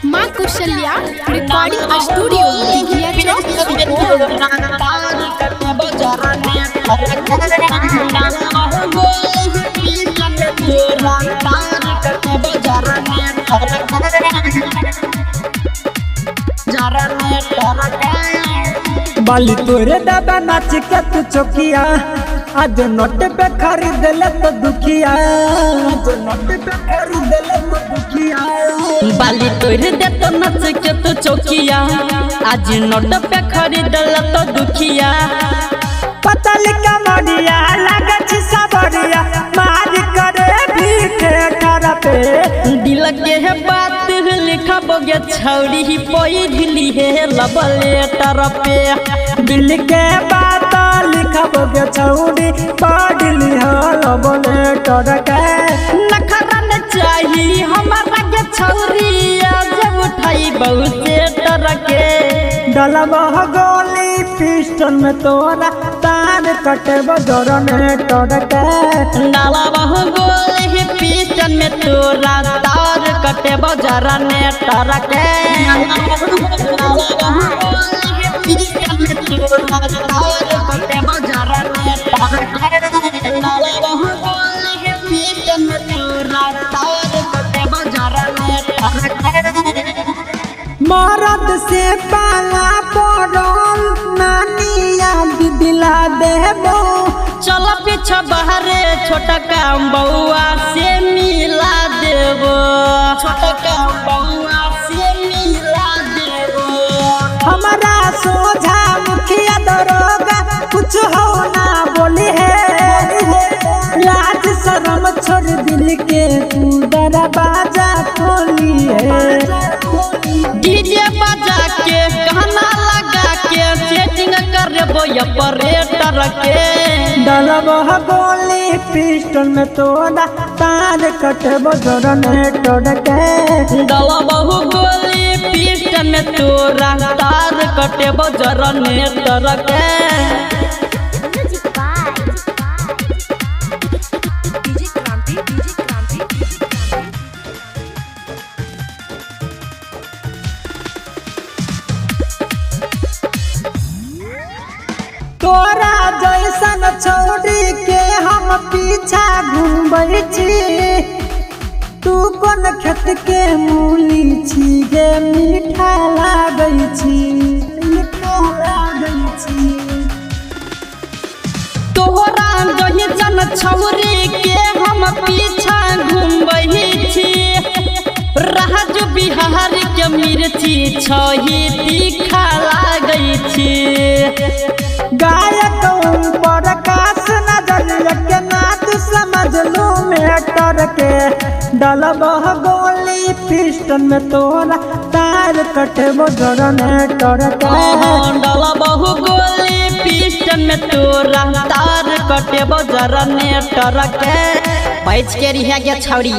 माँ Kaushalya recording studio Dighiya चौक बाली तोरे दादा नाच के तू चौकिया आज नोट पे खरीद ले तो दुखिया आज नोट पे खरीद ले तो दुखिया बाली तोरे दे तो नाच के तू चौकिया आज नोट पे खरीद ले तो दुखिया पतल का मडिया लगे छी सबरिया मार करे भी ठेकर पे दिल के है बात लिखब गे छौरी पोई ढिली है लबले तरपे दिल के बात लिखब गे छौरी पढ़ली हल बोले टरके नखरा न चाहिए हमारा गे छौरी आज उठाई बहुते तरके डलबह गोली पिस्टल में तोरा तार कटे बजरन टरके डाला बहु गोली पिस्टन में तोरा तार कटे बजरा ने टरके मरद से पाला पड़ल नानिया दिला देबो चल पीछा बहरे छोटा काम बउआ से मिला देबो छोटा काम बउआ से मिला देबो हमारा सोझा मुखिया दरोगा कुछ हो ना बोली है लाज शर्म छोड़ दिल के तू दरवाजा खोली है डीजे बजा के गाना लगा के सेटिंग करबो ऑपरेटर के डलबह गोली पिस्टल में तोड़ा तार कटबो जनरेटर के डलबहु गोली पिस्टन में तोरा तार कटेबो जनरेटर के तोरा जैसन छोड़ी के हम पीछा घूमबै छी तू कोन खेत के मूली छी गे मीठा लागै छी मीठा लागै छी तोहरा जैसन छौरी के हम पीछा घूमबै छी राजू बिहार के मिर्ची छही तीखा लागै छी गायक ऊपर काश नजरिया के नाच समझ लू मेटर के डलबह गोली पिस्टन में तोरा तार कटबो जनरेटर के डलबहु गोली पिस्टन में तोरा तार कटेबो जनरेटर के बैठ के रिहा के छौरी।